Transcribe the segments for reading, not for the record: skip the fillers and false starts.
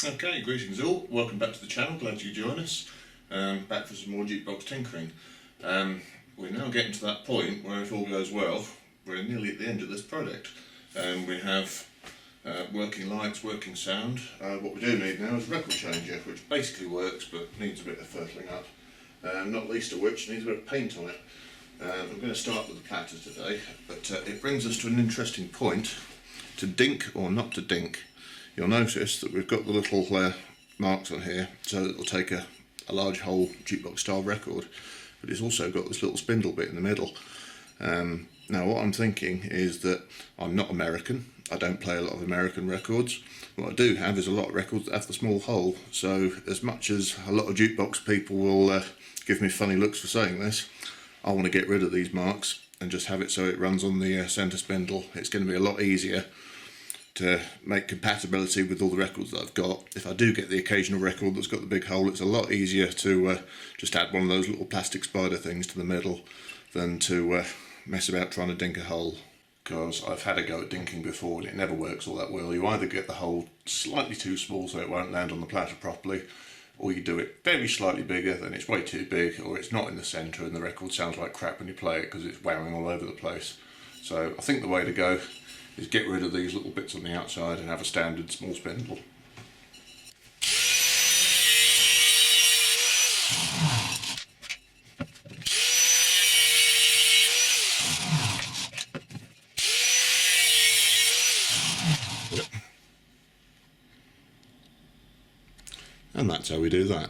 Okay, greetings all, welcome back to the channel, glad you join us. Back for some more jukebox tinkering. We're now getting to that point where if all goes well, we're nearly at the end of this project. We have working lights, working sound. What we do need now is a record changer, which basically works but needs a bit of throttling up. Not least of which needs a bit of paint on it. I'm going to start with the platter today, but it brings us to an interesting point. To dink or not to dink. You'll notice that we've got the little marks on here, so it'll take a large whole jukebox style record, but it's also got this little spindle bit in the middle. Now what I'm thinking is that I'm not American, I don't play a lot of American records. What I do have is a lot of records that have the small hole, so as much as a lot of jukebox people will give me funny looks for saying this, I want to get rid of these marks and just have it so it runs on the centre spindle. It's going to be a lot easier to make compatibility with all the records that I've got. If I do get the occasional record that's got the big hole, it's a lot easier to just add one of those little plastic spider things to the middle than to mess about trying to dink a hole. Because I've had a go at dinking before and it never works all that well. You either get the hole slightly too small so it won't land on the platter properly, or you do it very slightly bigger, then it's way too big, or it's not in the centre and the record sounds like crap when you play it because it's wowing all over the place. So I think the way to go is get rid of these little bits on the outside and have a standard small spindle. And that's how we do that.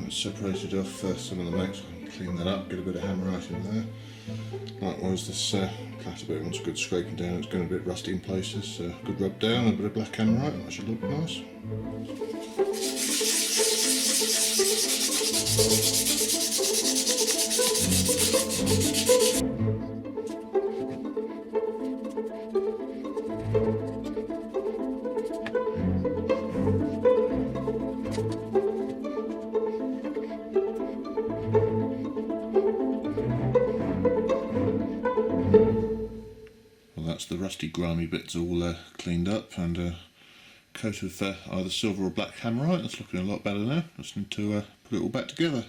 Separated off some of the mates, I can clean that up, get a bit of hammerite in there. Likewise this platter bit wants a good scraping down, it's going a bit rusty in places, so good rub down, a bit of black hammerite, and that should look nice. That's the rusty grimy bits all cleaned up, and a coat of either silver or black hammerite. That's looking a lot better now. Just need to put it all back together.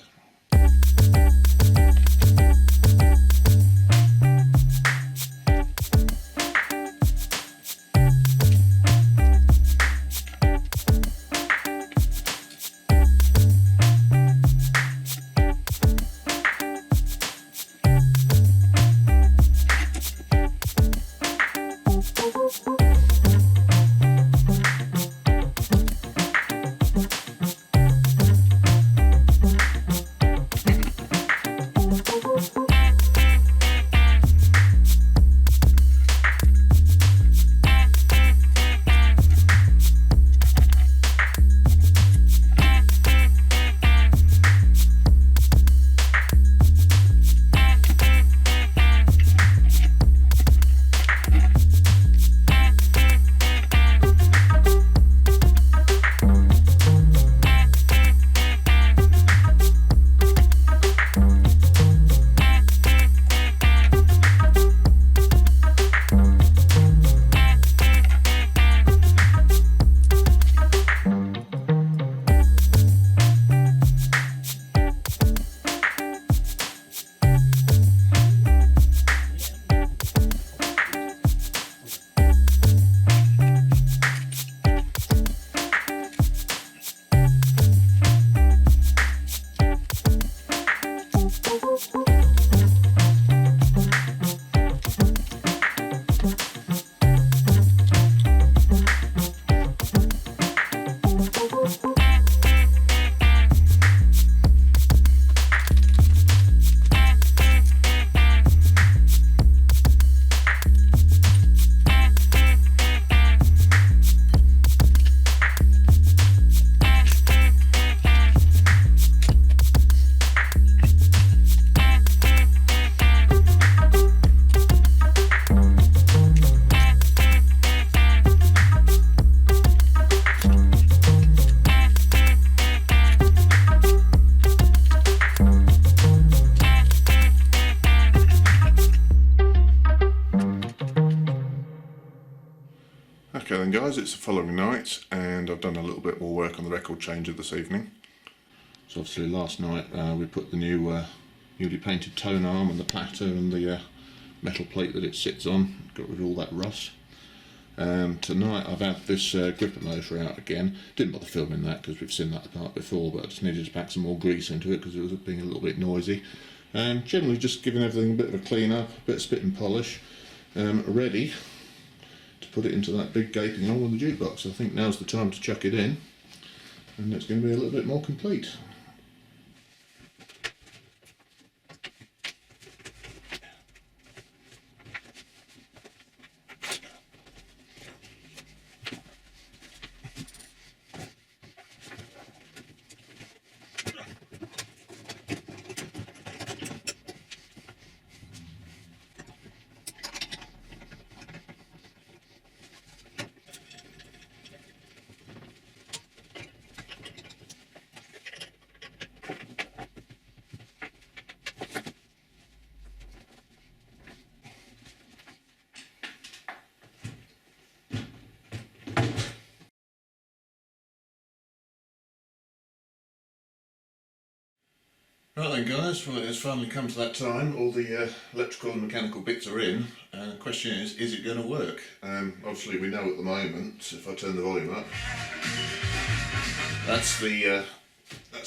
guys, it's the following night and I've done a little bit more work on the record changer this evening. So obviously last night we put the new newly painted tone arm and the platter and the metal plate that it sits on, got rid of all that rust. Tonight I've had this gripper motor out again. Didn't bother filming that because we've seen that apart before, but I just needed to pack some more grease into it because it was being a little bit noisy. Generally just giving everything a bit of a clean up, a bit of spit and polish, ready to put it into that big gaping hole in the jukebox. I think now's the time to chuck it in and it's going to be a little bit more complete. Right then guys, well, it's finally come to that time. All the electrical and mechanical bits are in, and the question is it going to work? Obviously we know at the moment, if I turn the volume up, that's the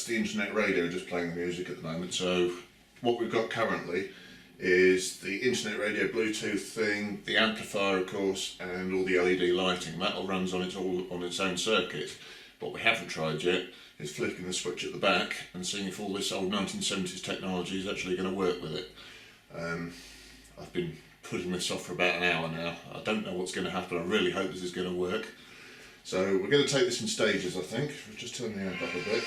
internet radio just playing the music at the moment. So what we've got currently is the internet radio Bluetooth thing, the amplifier of course, and all the LED lighting. That all runs on its own circuit. What we haven't tried yet is flicking the switch at the back and seeing if all this old 1970s technology is actually going to work with it. I've been putting this off for about an hour now. I don't know what's going to happen. I really hope this is going to work. So we're going to take this in stages, I think. We'll just turn the amp up a bit.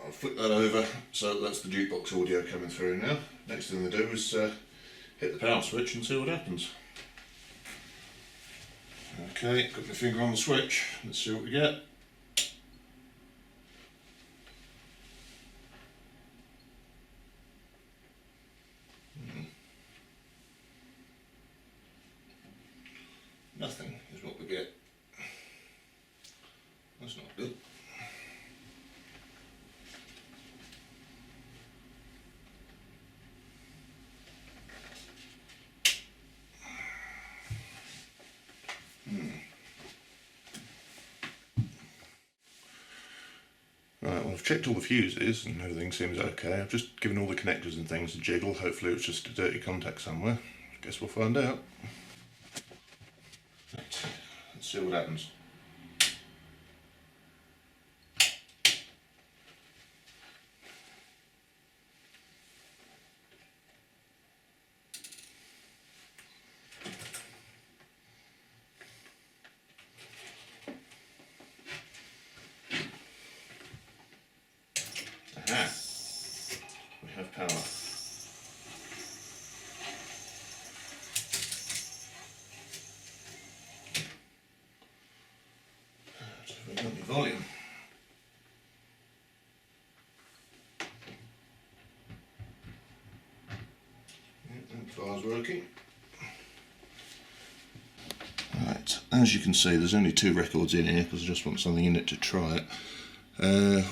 I'll flick that over, so that's the jukebox audio coming through now. Next thing to do is hit the power switch and see what happens. Okay, got my finger on the switch. Let's see what we get. Nothing is what we get. That's not good. Right, well I've checked all the fuses and everything seems okay. I've just given all the connectors and things a jiggle. Hopefully it was just a dirty contact somewhere. Guess we'll find out. Right, let's see what happens. Aha! We have power. So we've got the volume. Amplifier's working. Right, as you can see there's only 2 records in here because I just want something in it to try it.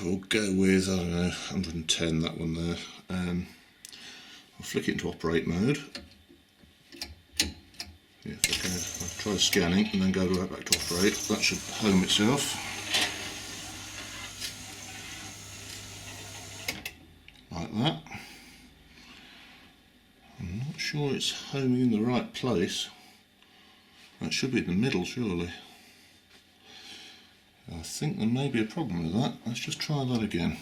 We'll go with, I don't know, 110, that one there. I'll flick it into operate mode. Yeah, okay. I'll try scanning and then go right back to operate. That should home itself. Like that. I'm not sure it's homing in the right place. That should be in the middle, surely. I think there may be a problem with that. Let's just try that again.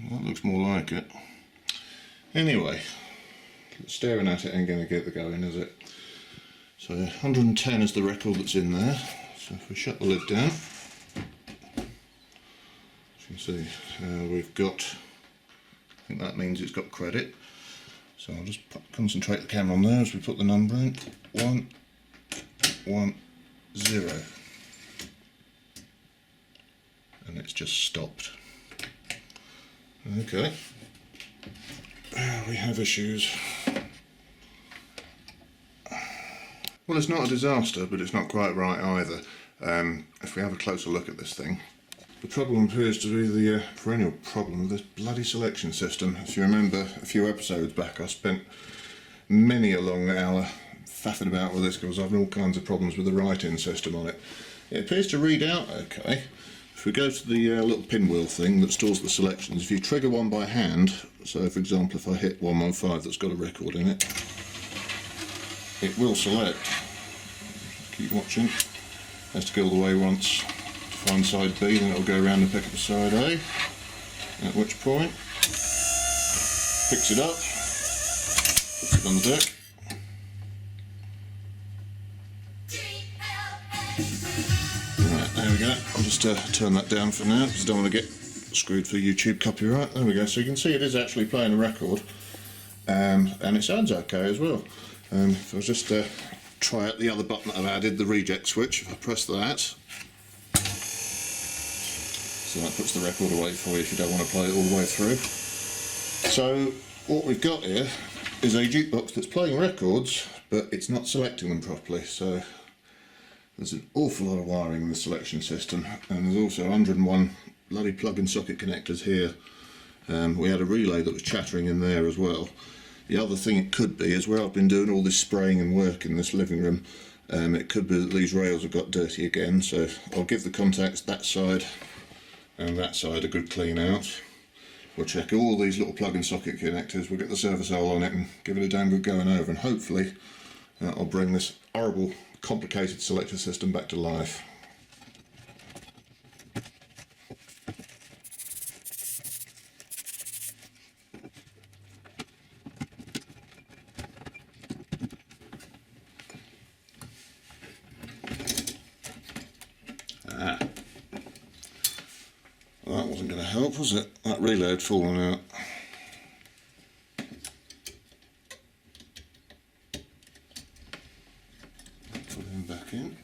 That looks more like it. Anyway, staring at it ain't going to get the going, is it? So 110 is the record that's in there. So if we shut the lid down, as you can see, we've got, I think that means it's got credit. So I'll just concentrate the camera on there as we put the number in. 110. And it's just stopped. Okay, we have issues. Well, it's not a disaster, but it's not quite right either. If we have a closer look at this thing, the problem appears to be the perennial problem of this bloody selection system. If you remember a few episodes back, I spent many a long hour faffing about with this because I was having all kinds of problems with the write-in system on it. It appears to read out okay. If we go to the little pinwheel thing that stores the selections, if you trigger one by hand, so for example if I hit 115 that's got a record in it, it will select. Keep watching. Has to go all the way once to find side B, then it'll go around and pick up side A, at which point picks it up, puts it on the deck. Right, there we go. I'll just turn that down for now because I don't want to get screwed for YouTube copyright. There we go. So you can see it is actually playing a record, and it sounds okay as well. If I just try out the other button that I've added, the reject switch, if I press that, so that puts the record away for you if you don't want to play it all the way through. So what we've got here is a jukebox that's playing records, but it's not selecting them properly. So there's an awful lot of wiring in the selection system, and there's also 101 bloody plug-in socket connectors here. We had a relay that was chattering in there as well. The other thing it could be is where I've been doing all this spraying and work in this living room, it could be that these rails have got dirty again, so I'll give the contacts that side and that side a good clean out. We'll check all these little plug-in socket connectors, we'll get the service hole on it and give it a damn good going over, and hopefully I'll bring this horrible complicated selector system back to life. Well, that wasn't going to help, was it? That relay had fallen out. Put him back in.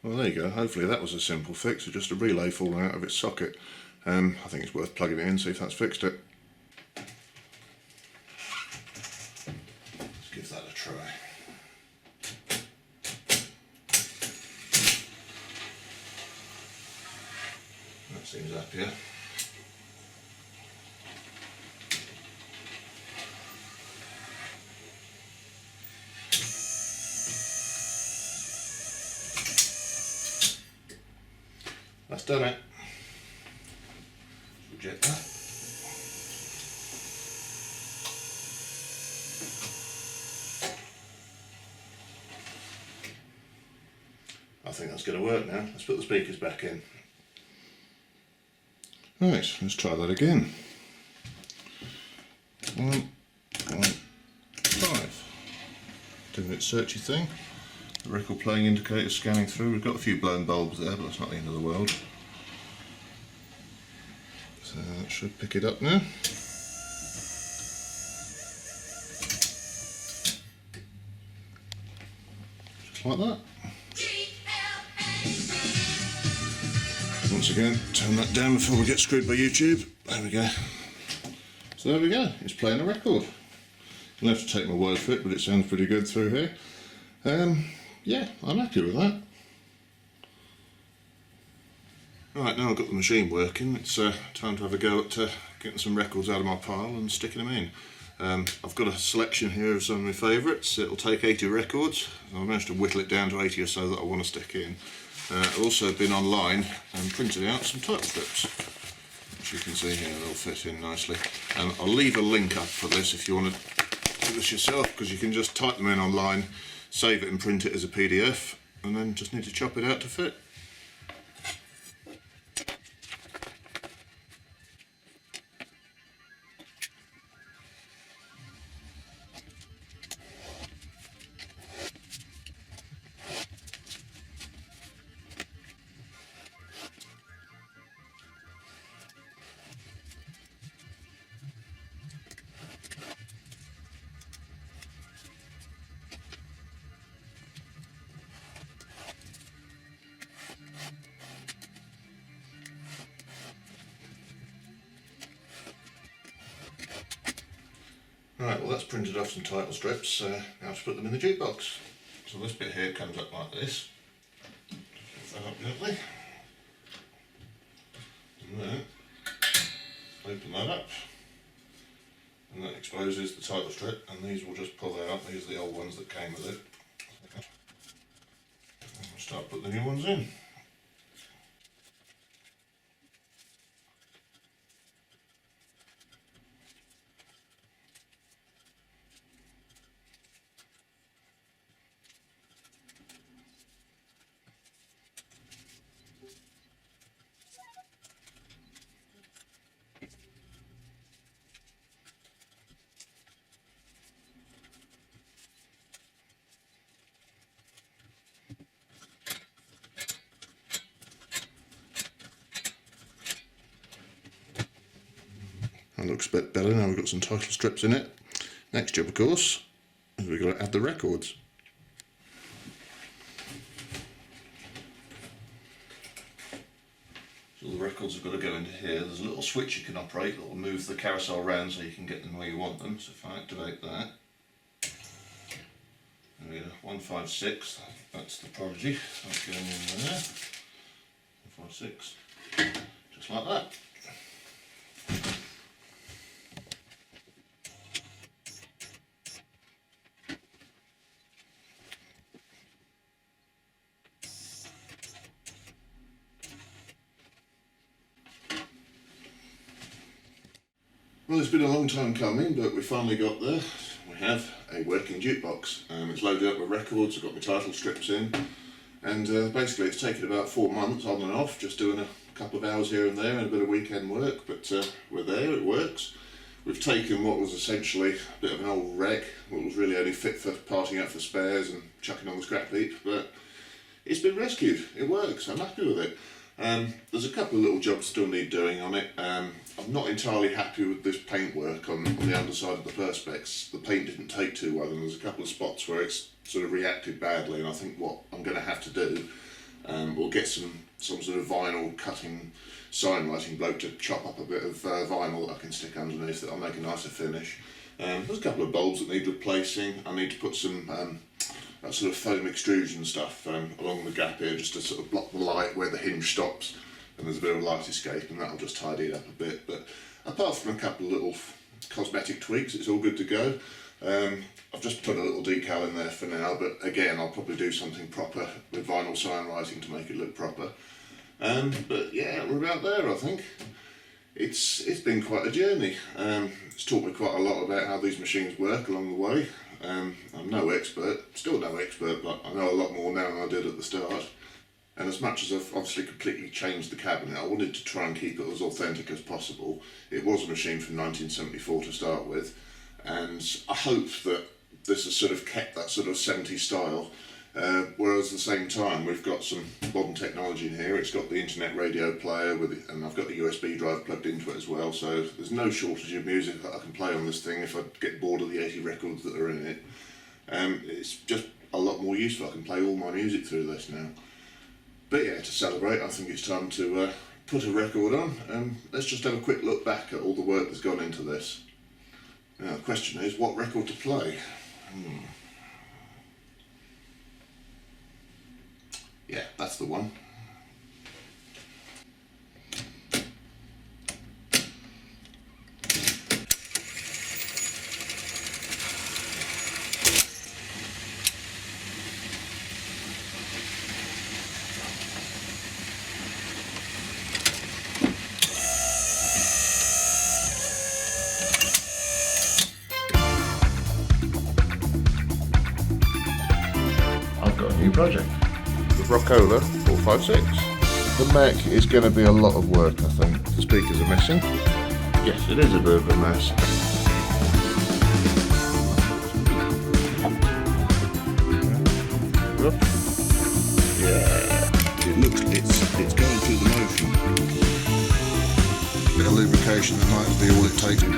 Well, there you go. Hopefully that was a simple fix, just a relay falling out of its socket. I think it's worth plugging it in, see if that's fixed it. Let's give that a try. That seems happier. That's done it. Reject that. I think that's going to work now. Let's put the speakers back in. Right, let's try that again. 1.5. Doing its searchy thing. The record playing indicator scanning through. We've got a few blown bulbs there, but that's not the end of the world. So that should pick it up now. Just like that. Once again, turn that down before we get screwed by YouTube. There we go. So there we go, it's playing a record. You'll have to take my word for it, but it sounds pretty good through here. Yeah, I'm happy with that. Right, now I've got the machine working, it's time to have a go at getting some records out of my pile and sticking them in. I've got a selection here of some of my favourites. It'll take 80 records. I've managed to whittle it down to 80 or so that I want to stick in. I've also been online and printed out some title strips, which you can see here, they'll fit in nicely. I'll leave a link up for this if you want to do this yourself, because you can just type them in online, save it and print it as a PDF, and then just need to chop it out to fit. Right, well that's printed off some title strips, now to put them in the jukebox. So this bit here comes up like this. Lift that up gently. And then open that up. And that exposes the title strip, and these will just pull out. These are the old ones that came with it. And we'll start putting the new ones in. That looks a bit better now we've got some title strips in it. Next job, of course, is we've got to add the records. So the records have got to go into here. There's a little switch you can operate that will move the carousel around so you can get them where you want them. So if I activate that, there we go, 156, that's the Prodigy, that's going in there, 156, just like that. Well, it's been a long time coming, but we finally got there. We have a working jukebox. It's loaded up with records, I've got my title strips in, and basically it's taken about 4 months on and off, just doing a couple of hours here and there and a bit of weekend work, but we're there, it works. We've taken what was essentially a bit of an old wreck, what was really only fit for parting out for spares and chucking on the scrap heap, but it's been rescued, it works, I'm happy with it. There's a couple of little jobs still need doing on it. I'm not entirely happy with this paintwork on the underside of the perspex. The paint didn't take too well, and there's a couple of spots where it's sort of reacted badly, and I think what I'm going to have to do, we'll get some sort of vinyl cutting sign writing bloke to chop up a bit of vinyl that I can stick underneath that'll make a nicer finish. There's a couple of bulbs that need replacing. I need to put some that sort of foam extrusion stuff along the gap here just to sort of block the light where the hinge stops, and there's a bit of light escape, and that'll just tidy it up a bit. But apart from a couple of little cosmetic tweaks, it's all good to go. I've just put a little decal in there for now, but again I'll probably do something proper with vinyl sign writing to make it look proper. But yeah, we're about there, I think. It's been quite a journey. It's taught me quite a lot about how these machines work along the way. I'm no expert, still no expert, but I know a lot more now than I did at the start. And as much as I've obviously completely changed the cabinet, I wanted to try and keep it as authentic as possible. It was a machine from 1974 to start with, and I hope that this has sort of kept that sort of 70s style, whereas at the same time we've got some modern technology in here. It's got the internet radio player with it, and I've got the USB drive plugged into it as well, so there's no shortage of music that I can play on this thing if I get bored of the 80 records that are in it. It's just a lot more useful. I can play all my music through this now. But yeah, to celebrate, I think it's time to put a record on. Let's just have a quick look back at all the work that's gone into this. Now the question is, what record to play? Yeah, that's the one. I've got a new project. The Rock-Ola 456. The mech is going to be a lot of work, I think. The speakers are missing. Yes, it is a bit of a mess. Yeah, it's going through the motion. Bit of lubrication that might be all it takes. It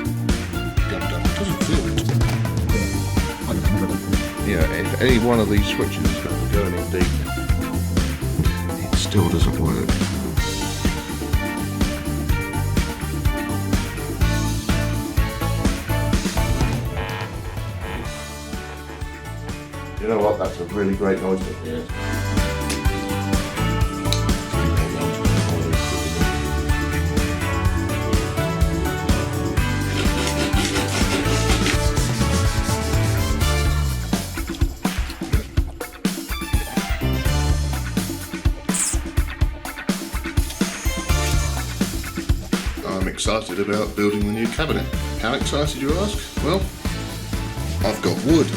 doesn't feel it. Yeah, if any one of these switches is going to go in deep, it still doesn't work. you know what? That's a really great noise to hear. I'm excited about building the new cabinet. How excited, you ask? Well, I've got wood.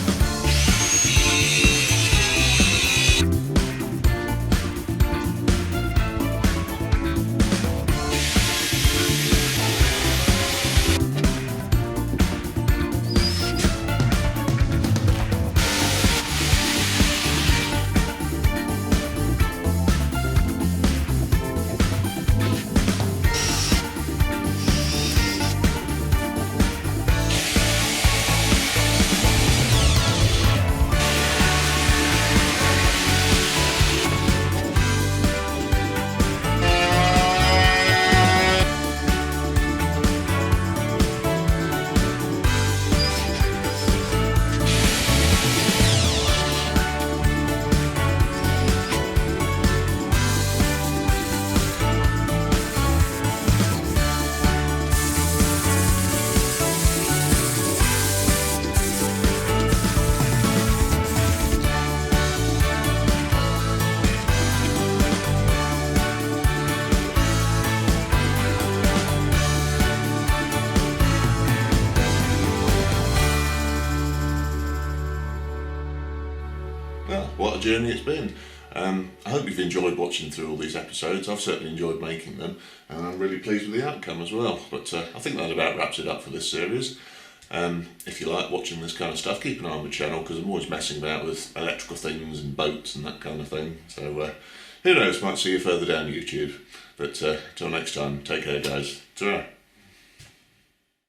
Well, what a journey it's been. I hope you've enjoyed watching through all these episodes. I've certainly enjoyed making them, and I'm really pleased with the outcome as well. But I think that about wraps it up for this series. If you like watching this kind of stuff, keep an eye on the channel, because I'm always messing about with electrical things and boats and that kind of thing. So who knows, might see you further down YouTube. But till next time, take care guys. Ta-ra.